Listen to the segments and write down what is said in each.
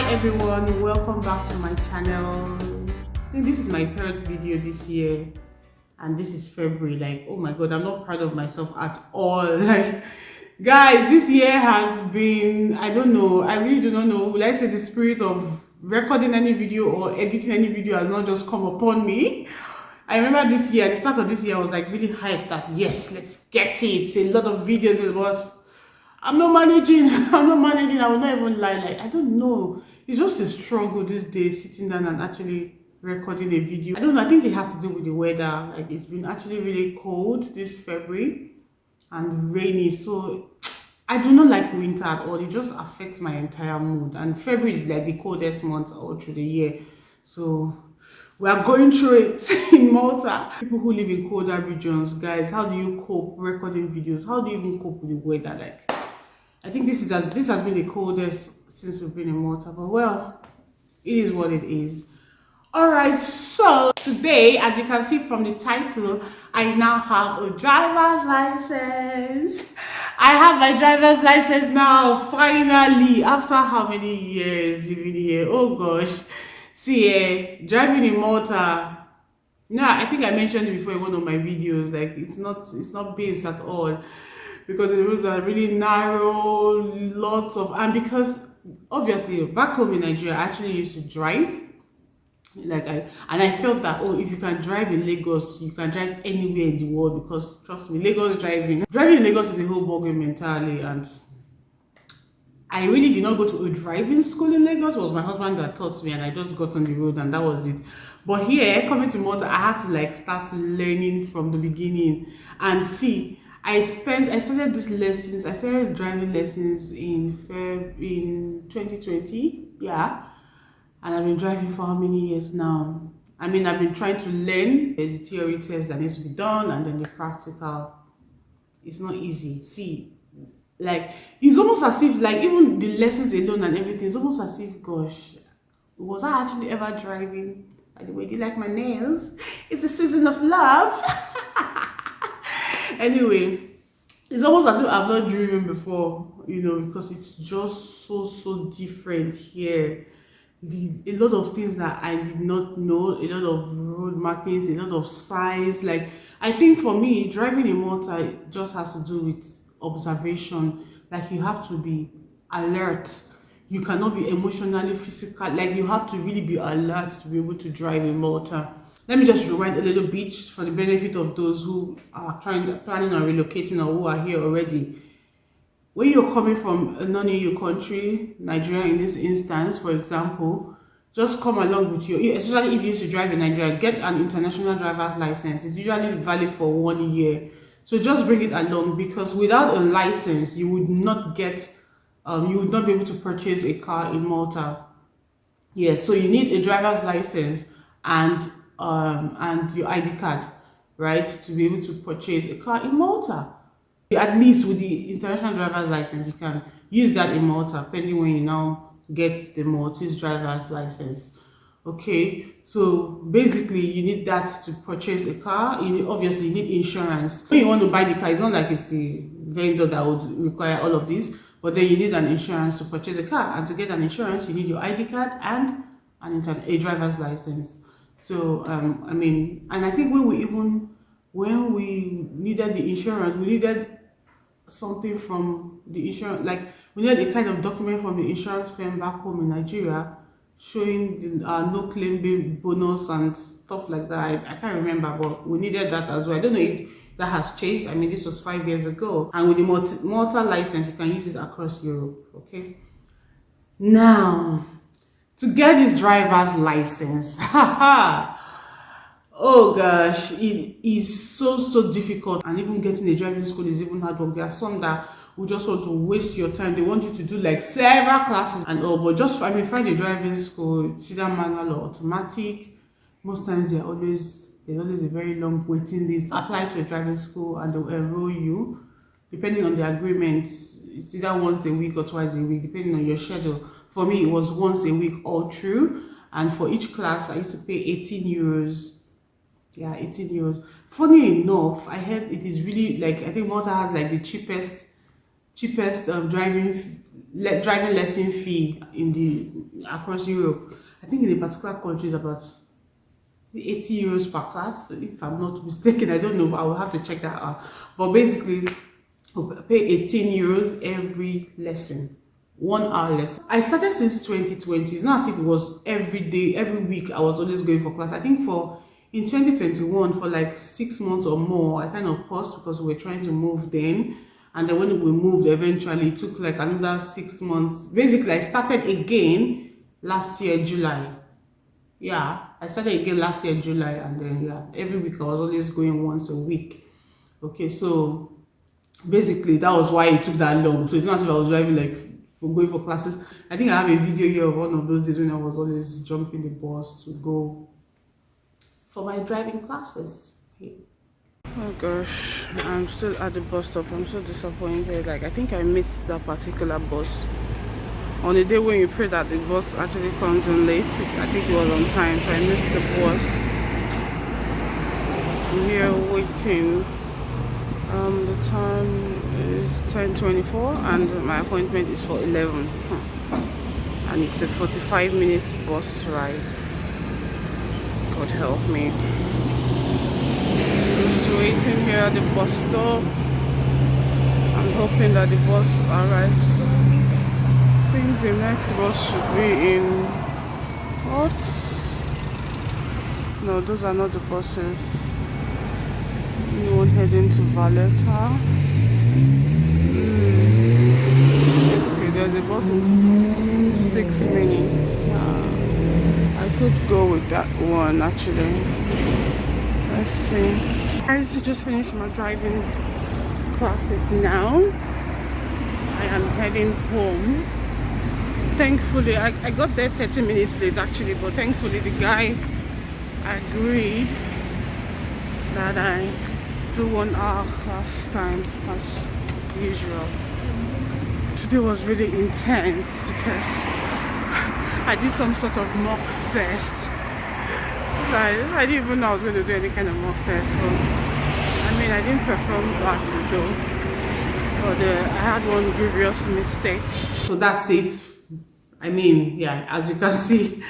Hi everyone, welcome back to my channel. I think this is my third video this year and this is February. Like, oh my god, I'm not proud of myself at all. Like, guys, this year has been, I don't know, I really do not know, will I say the spirit of recording any video or editing any video has not just come upon me. I remember this year, at the start of this year, I was like really hyped that yes, let's get it. It's a lot of videos, but I'm not managing. I will not even lie. Like, I don't know. It's just a struggle these days sitting down and actually recording a video. I don't know. I think it has to do with the weather. Like, it's been actually really cold this February and rainy. So I do not like winter at all. It just affects my entire mood. And February is like the coldest month all through the year. So we are going through it in Malta. People who live in colder regions, guys, how do you cope recording videos? How do you even cope with the weather? Like, I think this has been the coldest since we've been in Malta, but well, it is what it is. Alright, so today, as you can see from the title, I now have a driver's license. I have my driver's license now, finally, after how many years living here? Oh gosh. See, driving in Malta. Now, I think I mentioned it before in one of my videos, like it's not based at all. Because the roads are really narrow, and because obviously back home in Nigeria I actually used to drive. Like I felt that, oh, if you can drive in Lagos, you can drive anywhere in the world, because trust me, driving in Lagos is a whole ballgame entirely. And I really did not go to a driving school in Lagos. It was my husband that taught me, and I just got on the road and that was it. But here, coming to Malta, I had to like start learning from the beginning. And see, I started driving lessons in 2020, yeah, and I've been driving for how many years now? I mean, I've been trying to learn. There's a theory test that needs to be done, and then the practical. It's not easy. See, like, it's almost as if, like, even the lessons alone and everything, it's almost as if, gosh, was I actually ever driving? By the way, do you like my nails? It's a season of love. Anyway, it's almost as if I've not driven before, you know, because it's just so different here. A lot of things that I did not know, a lot of road markings, a lot of signs. Like, I think for me, driving in Malta, it just has to do with observation. Like, you have to be alert. You cannot be emotionally physical. Like, you have to really be alert to be able to drive in Malta. Let me just rewind a little bit for the benefit of those who are planning on relocating or who are here already. When you're coming from a non-EU country, Nigeria in this instance, for example, just come along with you, especially if you used to drive in Nigeria, get an international driver's license. It's usually valid for 1 year. So just bring it along, because without a license, you would not be able to purchase a car in Malta. Yes, so you need a driver's license and your ID card, right, to be able to purchase a car in Malta. At least with the international driver's license, you can use that in Malta, pending when you now get the Maltese driver's license. Okay, so basically you need that to purchase a car. Obviously you need insurance. When you want to buy the car, it's not like it's the vendor that would require all of this, but then you need an insurance to purchase a car. And to get an insurance, you need your ID card and a driver's license. So I mean, and I think when we needed the insurance, we needed something from the insurance, like we needed a kind of document from the insurance firm back home in Nigeria showing the no claim bonus and stuff like that. I can't remember, but we needed that as well. I don't know if that has changed. I mean, this was 5 years ago, and with the Malta license, you can use it across Europe. Okay, now to get this driver's license, oh gosh, it is so difficult, and even getting a driving school is even hard work. There are some that will just want to waste your time. They want you to do like several classes and all, but just find a driving school. It's either manual or automatic. Most times there's always a very long waiting list. Apply to a driving school and they'll enroll you depending on the agreement. It's either once a week or twice a week, depending on your schedule. For me, it was once a week all through, and for each class I used to pay 18 euros. Yeah, 18 euros. Funny enough, I heard it is really, like, I think Malta has like the cheapest cheapest driving lesson fee in the across Europe. I think in a particular country is about 80 euros per class, if I'm not mistaken. I don't know, but I will have to check that out. But basically, we pay 18 euros every lesson, 1 hour lesson. I started since 2020. It's not as if it was every day, every week I was always going for class. I think in 2021, for like 6 months or more, I kind of paused because we were trying to move then. And then when we moved, eventually it took like another 6 months. Basically, I started again last year, July. Yeah, I started again last year, July, and then yeah, every week I was always going once a week. Okay, so basically that was why it took that long. So it's not as if I was driving like for going for classes. I think I have a video here of one of those days when I was always jumping the bus to go for my driving classes. Yeah. Oh gosh, I'm still at the bus stop. I'm so disappointed. Like, I think I missed that particular bus. On the day when you pray that the bus actually comes in late, I think it was on time, so I missed the bus. I'm here waiting. The time is 10:24 and my appointment is for 11. And it's a 45 minutes bus ride. God help me. Just waiting here at the bus stop. I'm hoping that the bus arrives soon. I think the next bus should be in what? No, those are not the buses. Anyone heading to Valletta? Okay, there's a bus in 6 minutes. I could go with that one actually. Let's see. I used to just finish my driving classes now. I am heading home. Thankfully, I got there 30 minutes late actually, but thankfully the guy agreed that I do 1 hour class time as usual. Today was really intense because I did some sort of mock test. I didn't even know I was going to do any kind of mock test, so I mean I didn't perform badly though, but I had one grievous mistake. So that's it. I mean, yeah, as you can see,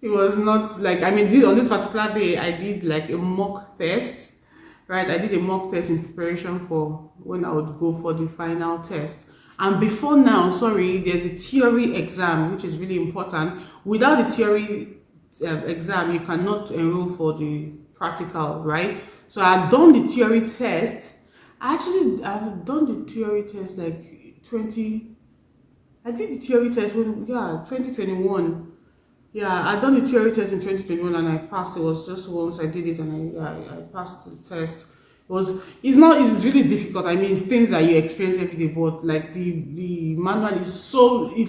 it was not like, I mean, on this particular day I did like a mock test, right? I did a mock test in preparation for when I would go for the final test. And before now, sorry, there's a theory exam, which is really important. Without the theory exam, you cannot enroll for the practical, right? So I've done the theory test. I've done the theory test like I did the theory test when, 2021. Yeah, I done the theory test in 2021 and I passed. It was just once I did it and I passed the test. It's really difficult. I mean, it's things that you experience every day, but like the manual is so, it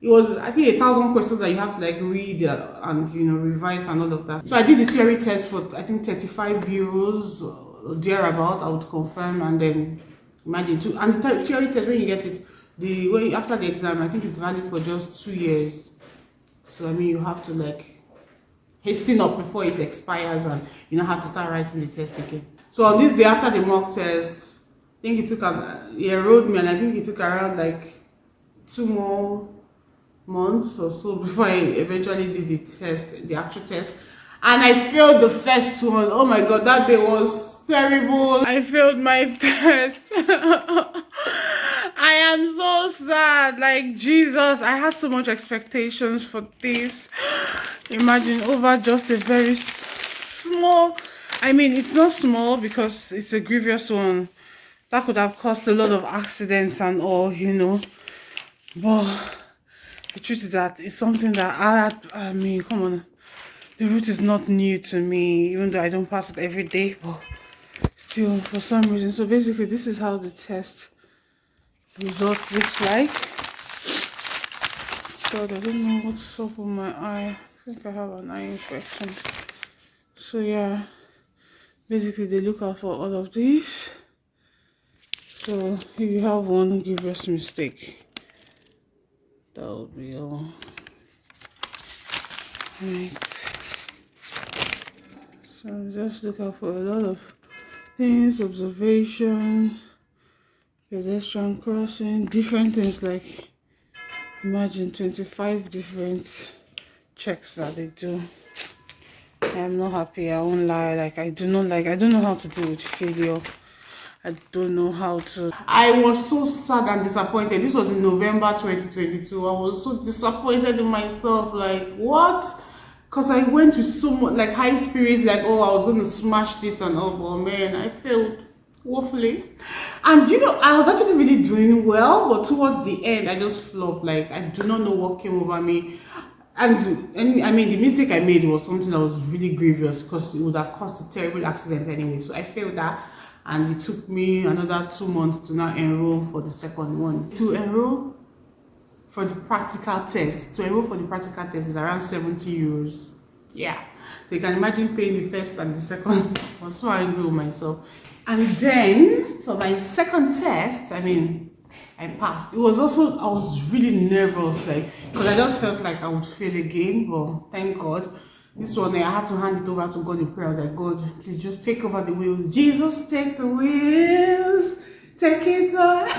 was, I think, 1,000 questions that you have to like read and revise and all of that. So I did the theory test for I think 35 euros or thereabout. I would confirm and then imagine too. And the theory test, when you get it, after the exam, I think it's valid for just 2 years. So I mean, you have to like hasten up before it expires and have to start writing the test again. So on this day after the mock test, I think he enrolled me and I think it took around like 2 more months or so before I eventually did the actual test. And I failed the first one. Oh my god, that day was terrible. I failed my test. I am so sad. Like, Jesus, I had so much expectations for this. Imagine over just a very small, I mean, it's not small because it's a grievous one. That could have caused a lot of accidents and all, But the truth is that it's something that I mean, come on. The route is not new to me, even though I don't pass it every day, but still, for some reason. So basically, this is how the test result looks like. God, I don't know what's up with my eye. I think I have an eye infection. So yeah, basically they look out for all of these. So if you have one grievous mistake, that will be all. Right. So just look out for a lot of things, observation, pedestrian crossing, different things. Like imagine 25 different checks that they do. I am not happy, I won't lie. Like I don't know how to deal with failure. I don't know how to. I was so sad and disappointed. This was in November 2022. I was so disappointed in myself. Like, what? Because I went with so much, like, high spirits, like, oh, I was going to smash this and all. But man, I failed woefully. And you know, I was actually really doing well, but towards the end, I just flopped. Like, I do not know what came over me. And I mean, the mistake I made was something that was really grievous because it would have caused a terrible accident anyway. So I failed that. And it took me another 2 months to now enroll for the second one. To enroll for the practical test, is around 70 euros. Yeah, so you can imagine paying the first and the second. I was so angry with myself. And then for my second test, I mean, I passed. It was also, I was really nervous, like, because I just felt like I would fail again. But thank God. This one, I had to hand it over to God in prayer. That God, please just take over the wheels. Jesus, take the wheels. Take it on.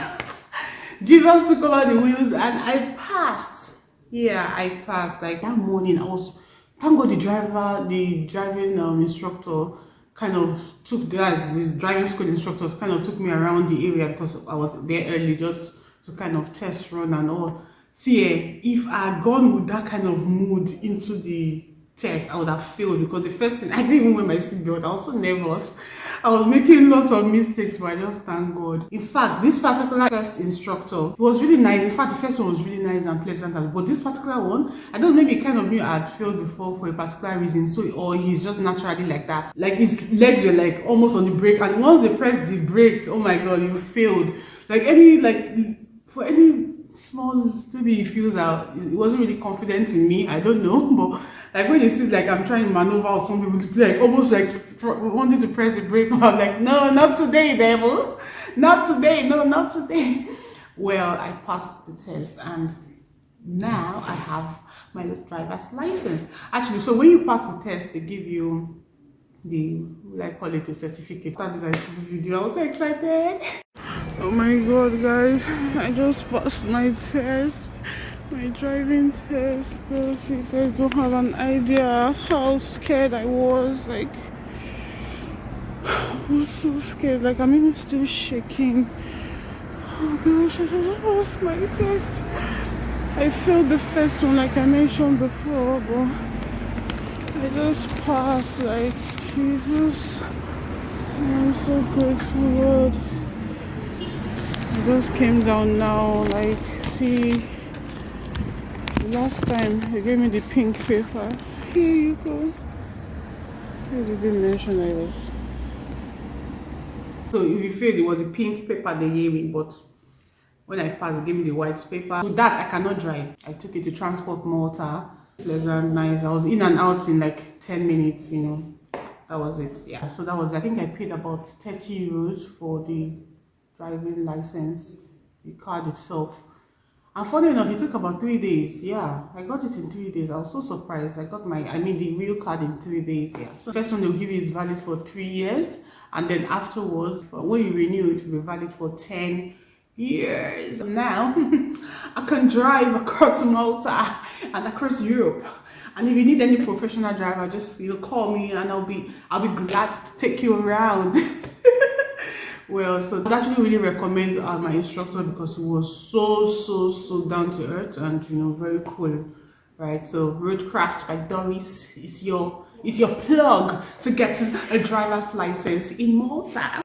Jesus took over the wheels and I passed. Yeah, I passed. Like that morning, I was, thank God the driving instructor kind of took this driving school instructor kind of took me around the area because I was there early just to kind of test run and all. See, if I had gone with that kind of mood into the test, I would have failed because the first thing, I didn't even wear my seatbelt. I was so nervous. I was making lots of mistakes, but I just thank God. In fact, this particular test instructor was really nice. In fact, the first one was really nice and pleasant, but this particular one, I don't know, maybe kind of knew I had failed before for a particular reason, so or he's just naturally like that. Like his legs were like almost on the brake, and once they pressed the brake, oh my God, you failed. Like for any small, maybe he feels out, he wasn't really confident in me, I don't know, but like when he sees like I'm trying to maneuver or something, like almost like wanting to press the brake, I'm like, no, not today, devil, not today, no, not today. Well, I passed the test and now I have my driver's license. Actually, so when you pass the test, they give you the, I call it a certificate. That is, I took this video, I was so excited. Oh my God, guys, I just passed my test, my driving test. Girls, you guys don't have an idea how scared I was. Like, I was so scared. Like, I'm even still shaking. Oh gosh, I just passed my test. I failed the first one, like I mentioned before, but I just passed. Like, Jesus, I'm so grateful, Lord. I just came down now, like, see, last time they gave me the pink paper. Here you go. I didn't mention I was. So if you failed, it was a pink paper they gave me, but when I passed, they gave me the white paper. With that, I cannot drive. I took it to Transport Malta. Pleasant, nice. I was in and out in like 10 minutes, you know. That was it, yeah. So that was, I think I paid about 30 euros for the driving license, the card itself. And funny enough, it took about 3 days. Yeah, I got it in 3 days. I was so surprised. I got the real card in 3 days. Yeah. So first one they'll give you is valid for 3 years, and then afterwards, when you renew, it will be valid for 10 years. Now I can drive across Malta and across Europe. And if you need any professional driver, just call me and I'll be glad to take you around. Well, so I actually really recommend my instructor because he was so down to earth and very cool, right? So Roadcraft by Doris is your plug to get a driver's license in Malta.